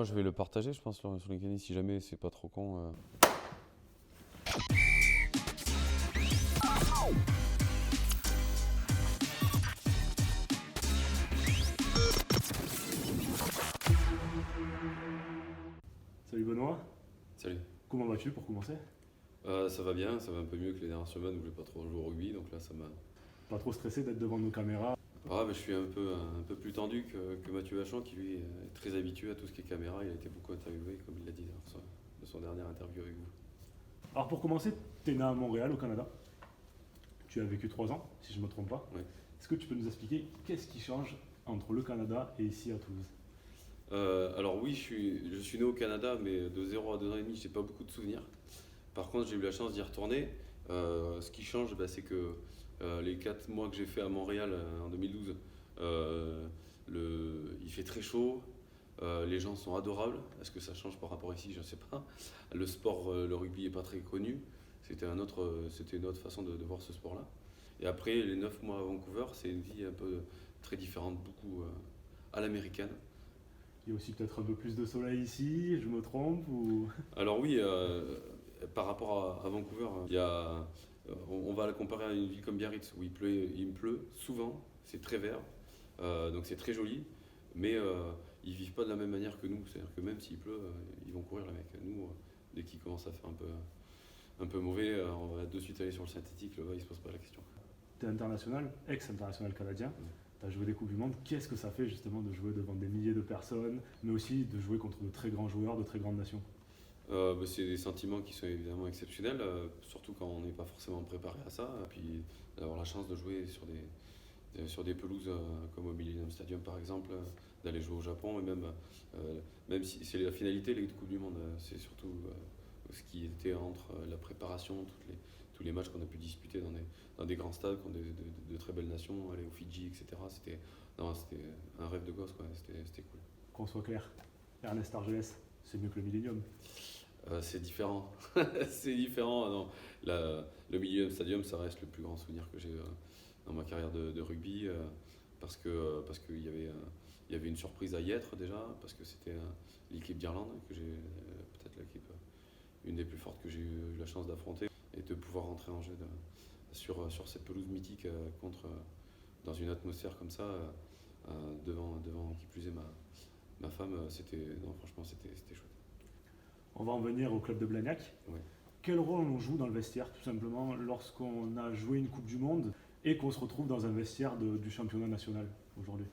je vais le partager, je pense, sur LinkedIn, si jamais c'est pas trop con. Salut Benoît, Salut. comment vas-tu pour commencer? Ça va bien, ça va un peu mieux que les dernières semaines où j'ai pas trop joué au rugby, donc là ça m'a. Pas trop stressé d'être devant nos caméras? Je suis un peu plus tendu que Mathieu Vachon, qui lui est très habitué à tout ce qui est caméra. Il a été beaucoup interviewé, comme il l'a dit de son dernière interview avec vous. Alors pour commencer, tu es né à Montréal au Canada. Tu as vécu 3 ans, si je ne me trompe pas. Oui. Est-ce que tu peux nous expliquer qu'est-ce qui change entre le Canada et ici à Toulouse? Alors oui, je suis né au Canada, mais de 0 à 2 ans et demi, j'ai pas beaucoup de souvenirs. Par contre, j'ai eu la chance d'y retourner. Ce qui change, c'est que les 4 mois que j'ai fait à Montréal en 2012, il fait très chaud, les gens sont adorables. Est-ce que ça change par rapport ici? Je ne sais pas. Le sport, le rugby n'est pas très connu. C'était une autre façon de voir ce sport-là. Et après, les 9 mois à Vancouver, c'est une vie un peu très différente, beaucoup à l'américaine. Il y a aussi peut-être un peu plus de soleil ici, je me trompe ou... Alors oui, par rapport à Vancouver, on va la comparer à une ville comme Biarritz où il pleut souvent, c'est très vert, donc c'est très joli, mais ils vivent pas de la même manière que nous. C'est-à-dire que même s'il pleut, ils vont courir les mecs. Nous, dès qu'il commence à faire un peu mauvais, on va de suite aller sur le synthétique, là-bas ils se posent pas la question. Tu es international, ex-international canadien. Tu as joué des Coupes du Monde. Qu'est-ce que ça fait justement de jouer devant des milliers de personnes, mais aussi de jouer contre de très grands joueurs de très grandes nations? C'est des sentiments qui sont évidemment exceptionnels, surtout quand on n'est pas forcément préparé à ça. Et puis d'avoir la chance de jouer sur des pelouses comme au Millennium Stadium par exemple, d'aller jouer au Japon, et même si c'est la finalité, les Coupes du Monde, c'est surtout ce qui était entre la préparation, tous les matchs qu'on a pu disputer dans des grands stades contre de très belles nations, aller au Fidji, etc. C'était un rêve de gosse, quoi. C'était cool. Qu'on soit clair, Ernest Argelès, c'est mieux que le Millennium. C'est différent. C'est différent. Non. Le Millennium Stadium, ça reste le plus grand souvenir que j'ai dans ma carrière de rugby, parce qu'il y avait une surprise à y être déjà, parce que c'était l'équipe d'Irlande, que j'ai peut-être l'équipe une des plus fortes que j'ai eu la chance d'affronter, et de pouvoir rentrer en jeu sur cette pelouse mythique dans une atmosphère comme ça, devant qui plus est ma femme, franchement c'était chouette. On va en venir au club de Blagnac. Ouais. Quel rôle on joue dans le vestiaire, tout simplement, lorsqu'on a joué une Coupe du Monde et qu'on se retrouve dans un vestiaire du championnat national aujourd'hui?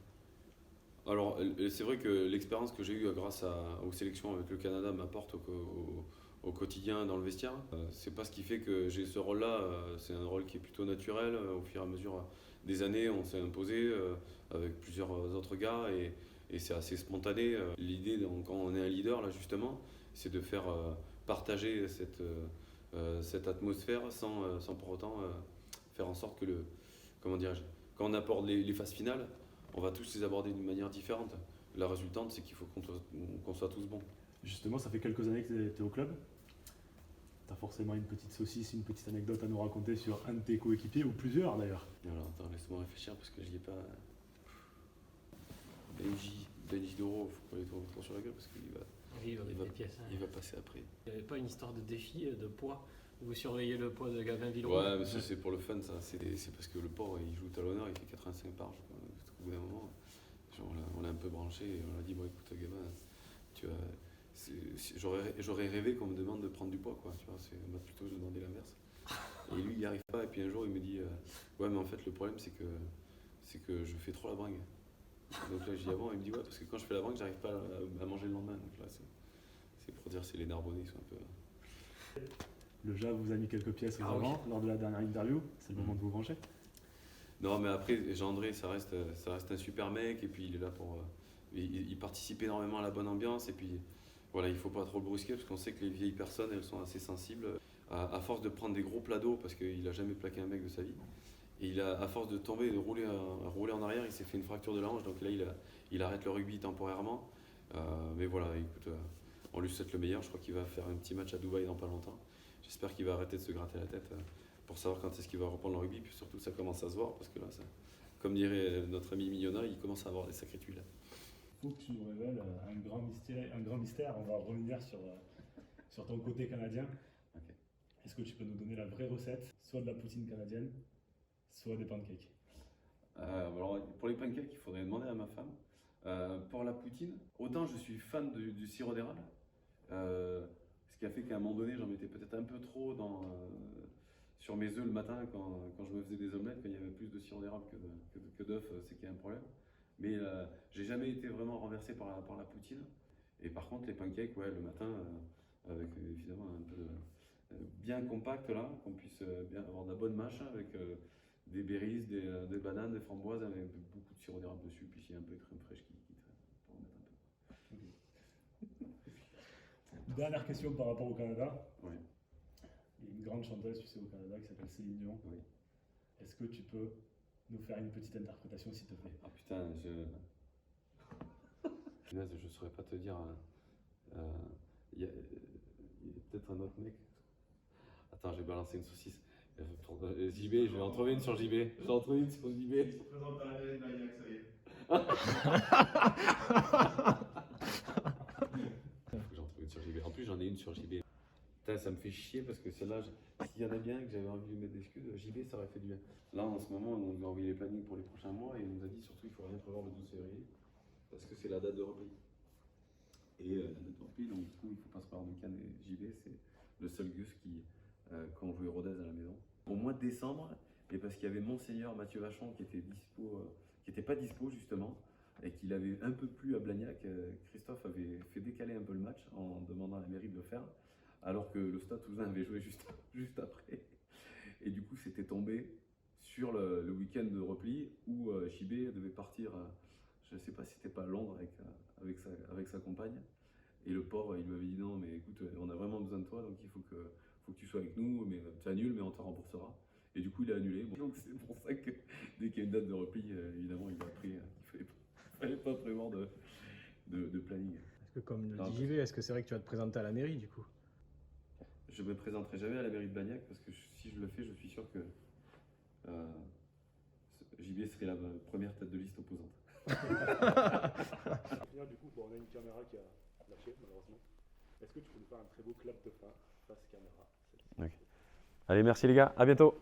Alors, c'est vrai que l'expérience que j'ai eue grâce aux sélections avec le Canada m'apporte au quotidien dans le vestiaire. C'est pas ce qui fait que j'ai ce rôle-là, c'est un rôle qui est plutôt naturel. Au fur et à mesure des années, on s'est imposé avec plusieurs autres gars, et c'est assez spontané. L'idée, quand on est un leader, là justement, c'est de faire partager cette atmosphère sans pour autant faire en sorte que comment dirais-je, quand on aborde les phases finales, on va tous les aborder d'une manière différente. La résultante, c'est qu'il faut qu'on soit tous bons. Justement, ça fait quelques années que tu es au club. Tu as forcément une petite saucisse, une petite anecdote à nous raconter sur un de tes coéquipiers, ou plusieurs d'ailleurs. Alors attends, laisse-moi réfléchir parce que j'y ai pas. Benji Doro, faut pas aller trop sur la gueule parce qu'il va. Oui, il va mettre des pièces. Il va passer après. Il n'y avait pas une histoire de défi de poids où vous surveillez le poids de Gavin Villeroy? Ouais, mais ça, c'est pour le fun, ça. C'est parce que le porc, il joue talonneur, il fait 85 par jour. Au bout d'un moment, on l'a un peu branché et on a dit bon, écoute, Gavin, tu vois, j'aurais rêvé qu'on me demande de prendre du poids, quoi. Tu vois, moi plutôt je demandais l'inverse. Et lui, il n'y arrive pas. Et puis un jour, il me dit ouais, mais en fait, le problème, c'est que je fais trop la bringue. Donc là, je dis avant, il me dit ouais, parce que quand je fais la bringue, j'arrive pas à manger le lendemain. Donc là, c'est pour dire, c'est les Narbonnais, ils sont un peu. Le JA vous a mis quelques pièces aux avant lors de la dernière interview. C'est le moment de vous venger. Non, mais après, Jean-André, ça reste un super mec, et puis il est là pour. Il participe énormément à la bonne ambiance, et puis voilà, il faut pas trop le brusquer, parce qu'on sait que les vieilles personnes, elles sont assez sensibles. À force de prendre des gros plats d'eau, parce qu'il a jamais plaqué un mec de sa vie, et à force de tomber et de rouler en arrière, il s'est fait une fracture de la hanche, donc là, il arrête le rugby temporairement. Mais voilà, écoute, on lui souhaite le meilleur. Je crois qu'il va faire un petit match à Dubaï dans pas longtemps. J'espère qu'il va arrêter de se gratter la tête pour savoir quand est-ce qu'il va reprendre le rugby. Puis surtout, ça commence à se voir, parce que là, comme dirait notre ami Mignona, il commence à avoir des sacrées tuiles. faut que tu nous révèles un grand mystère. On va revenir sur ton côté canadien. Ok. Est-ce que tu peux nous donner la vraie recette, soit de la poutine canadienne, soit des pancakes? Alors, pour les pancakes, il faudrait demander à ma femme. Pour la poutine, autant je suis fan du sirop d'érable, ce qui a fait qu'à un moment donné, j'en mettais peut-être un peu trop sur mes œufs le matin quand je me faisais des omelettes, quand il y avait plus de sirop d'érable que d'œufs, c'est qu'il y a un problème. Mais j'ai jamais été vraiment renversé par la poutine. Et par contre, les pancakes, ouais, le matin, avec évidemment un peu bien compact là, qu'on puisse bien avoir de la bonne mâche avec des berries, des bananes, des framboises avec beaucoup de sirop d'érable dessus, puis s'il y a un peu de crème fraîche qui traîne, pour en mettre un peu. Dernière question par rapport au Canada. Oui. Il y a une grande chanteuse, tu sais, au Canada qui s'appelle Céline Dion. Oui. Est-ce que tu peux nous faire une petite interprétation, s'il te plaît? Ah putain, je saurais pas te dire. Il y a peut-être un autre mec. Attends, j'ai balancé une saucisse. JB, je vais en trouver une sur JB. J'en trouve une sur JB. Il se présente à la mairie de Bagnac, ça y est. J'en trouve une sur JB. En plus, j'en ai une sur JB. Putain, ça me fait chier parce que celle-là, s'il y en a bien que j'avais envie de lui mettre des excuses, JB, ça aurait fait du bien. Là, en ce moment, on nous a envoyé les plannings pour les prochains mois et il nous a dit surtout qu'il faut rien prévoir le 12 février parce que c'est la date de repli. Et la date de repli, donc du coup, il faut pas se prévoir de Cannes et JB, c'est le seul Gus qui ont joué Rodez à la maison. Au mois de décembre, et parce qu'il y avait Monseigneur Mathieu Vachon qui était qui n'était pas dispo justement, et qu'il avait un peu plu à Blagnac, Christophe avait fait décaler un peu le match en demandant à la mairie de le faire, alors que le Stade Toulousain avait joué juste après. Et du coup, c'était tombé sur le week-end de repli où JB devait partir, je ne sais pas si c'était pas à Londres avec sa compagne. Et le pauvre, il lui avait dit non, mais écoute, on a vraiment besoin de toi, donc il faut que tu sois avec nous, mais tu annules, mais on te remboursera. Et du coup, il a annulé. Bon, donc c'est pour ça que dès qu'il y a une date de repli, évidemment, il a appris qu'il fallait pas prévoir de planning. Est-ce que comme le dit JV, est-ce que c'est vrai que tu vas te présenter à la mairie du coup? Je me présenterai jamais à la mairie de Bagnac parce que si je le fais, je suis sûr que JB serait la première tête de liste opposante. Pour finir, du coup, on a une caméra qui a lâché, malheureusement. Est-ce que tu peux nous faire un très beau clap de fin face caméra? Okay. Allez, merci les gars, à bientôt.